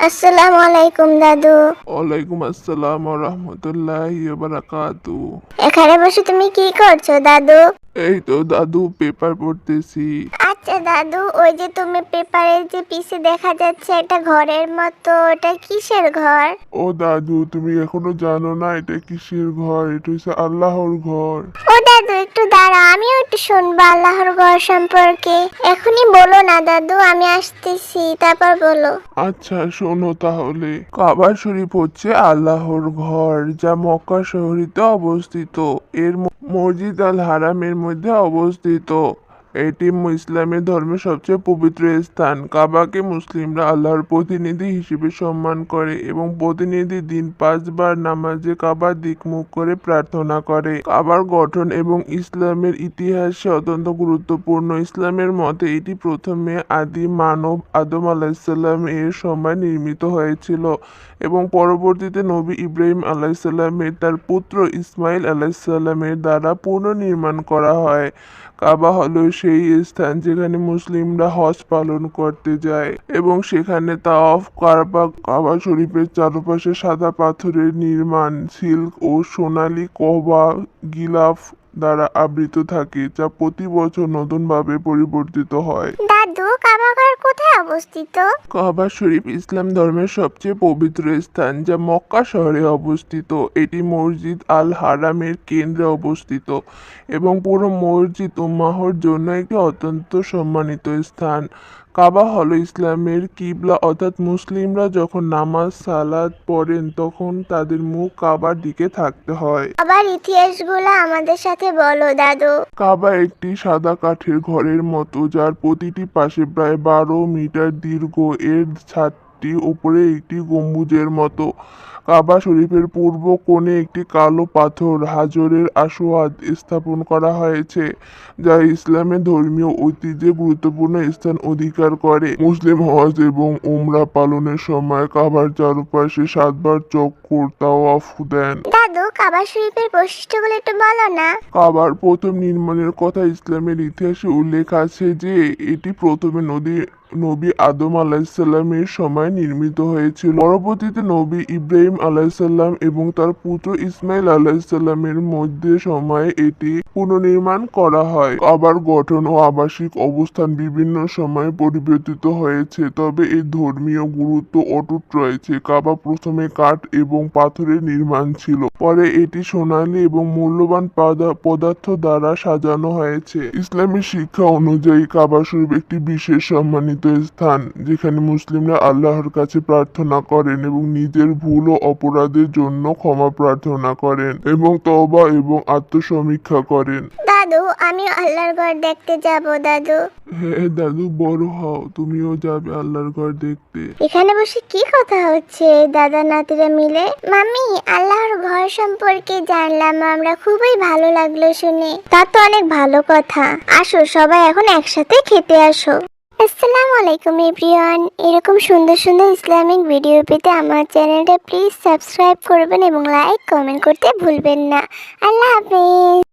আসসালামু আলাইকুম দাদু। ওয়ালাইকুম আসসালাম ওয়া রাহমাতুল্লাহি ওয়া বারাকাতুহু। এখানে বসে তুমি কি করছো দাদু? এই তো দাদু পেপার পড়তেছি। আচ্ছা দাদু, ওই যে তুমি পেপারে যে পিছে দেখা যাচ্ছে একটা ঘরের মতো, ওটা কিসের ঘর? ও দাদু, তুমি এখনো জানো না এটা কিসের ঘর? এটা হচ্ছে আল্লাহর ঘর। ও দাদু একটু দাঁড়াও, আমিও একটু শুনবো আল্লাহর ঘর সম্পর্কে। এখনই বলো না দাদু, আমি আসতেছি, তারপর বলো। আচ্ছা শোনো তাহলে। কাবা শরীফ হচ্ছে আল্লাহর ঘর, যা মক্কা শহরে অবস্থিত। এর মসজিদ আল হারামের মধ্যে অবস্থিত। এটি ইসলামের ধর্মের সবচেয়ে পবিত্র স্থান। কাবাকে মুসলিমরা আল্লাহর প্রতিনিধি হিসেবে সম্মান করে এবং প্রতিনিধি দিন 5 বার নামাজে কাবার দিক মুখ করে প্রার্থনা করে। কাবার গঠন এবং ইসলামের ইতিহাসে অত্যন্ত গুরুত্বপূর্ণ। ইসলামের মতে এটি প্রথমে আদি মানব আদম আলাহিসাল্লাম এর সময় নির্মিত হয়েছিল এবং পরবর্তীতে নবী ইব্রাহিম আলাহিসাল্লামের তার পুত্র ইসমাইল আলাহিসাল্লামের দ্বারা পুনর্নির্মাণ করা হয়। কাবা হলো সেই স্থান যেখানে মুসলিমরা হজ পালন করতে যায় এবং সেখানে তাওয়াফ কাবা। কাবা শরীফের চারপাশে সাদা পাথরের নির্মাণ, সিল্ক ও সোনালী কবা গিলাফ দ্বারা আবৃত থাকে, যা প্রতি বছর নতুনভাবে পরিবর্তিত হয়। দাদু, কাবা ঘর কোথায় অবস্থিত? কাবা শরীফ ইসলাম ধর্মের সবচেয়ে পবিত্র স্থান, যা মক্কা শহরে অবস্থিত। এটি মসজিদ আল হারামের কেন্দ্রে অবস্থিত এবং পুরো মসজিদ উম্মাহর জন্য একটি অত্যন্ত সম্মানিত স্থান। কাবা হলো ইসলামের কিবলা, অর্থাৎ মুসলিমরা যখন নামাজ সালাত পড়েন তখন তাদের মুখ কাবার দিকে থাকতে হয়। আবার ইতিহাসগুলো আমাদের সাথে বলো দাদু। কাবা একটি সাদা কাঠের ঘরের মতো, যার প্রতিটি পাশে প্রায় 12 মিটার দীর্ঘ। এর ছাদটি উপরে একটি গম্বুজের মতো। কাবা শরীফের পূর্ব কোণে একটি কালো পাথর হাজরের আসওয়াদ স্থাপন করা হয়েছে, যা ইসলামের ধর্মীয় ঐতিহ্যে গুরুত্বপূর্ণ স্থান অধিকার করে। মুসলিম হজ এবং উমরা পালনের সময় কাবার চারপাশে 7 বার চক্কর তাওয়াফ দেন। দাদু, কাবা শরীফের বৈশিষ্ট্যগুলো একটু বলো না। কাবার প্রথম নির্মাণের কথা ইসলামের ইতিহাসে উল্লেখ আছে যে এটি প্রথমে নবী আদম আলাহিসাল্লামের সময় নির্মিত হয়েছিল। পরবর্তীতে নবী ইব্রাহিম আলাহিসাল্লাম এবং তার পুত্র ইসমাইল আলাহিসাল্লামের মধ্যে সময়ে এটি পুনর্নির্মাণ করা হয়। কাবার গঠন ও আবাসিক অবস্থান বিভিন্ন সময়ে পরিবর্তিত হয়েছে, তবে এর ধর্মীয় গুরুত্ব অটুট রয়েছে। কাবা প্রথমে কাঠ এবং পাথরের নির্মাণ ছিল, পরে এটি সোনালী এবং মূল্যবান পদার্থ দ্বারা সাজানো হয়েছে। ইসলামের শিক্ষা অনুযায়ী কাবা শরীফ একটি বিশেষ সম্মানিত স্থান, যেখানে মুসলিমরা আল্লাহর কাছে প্রার্থনা করেন এবং নিজের ভুল ও অপরাধের জন্য ক্ষমা প্রার্থনা করেন এবং তওবা এবং আত্মসমীক্ষা করেন। দাদু, আমি আল্লাহর ঘর দেখতে যাব দাদু। হ্যাঁ দাদু, বড় হও, তুমিও যাবে আল্লাহর ঘর দেখতে। এখানে বসে কি কথা হচ্ছে দাদা নাতিরা মিলে? মাম্মি, আল্লাহর ঘর সম্পর্কে জানলাম আমরা, খুবই ভালো লাগলো শুনে। তা তো অনেক ভালো কথা। আসো সবাই এখন একসাথে খেতে আসো। আসসালামু আলাইকুম এভরিওয়ান। এরকম সুন্দর সুন্দর ইসলামিক ভিডিও পেতে আমার চ্যানেলটা প্লিজ সাবস্ক্রাইব করবেন এবং লাইক কমেন্ট করতে ভুলবেন না। আল্লাহ হাফেজ।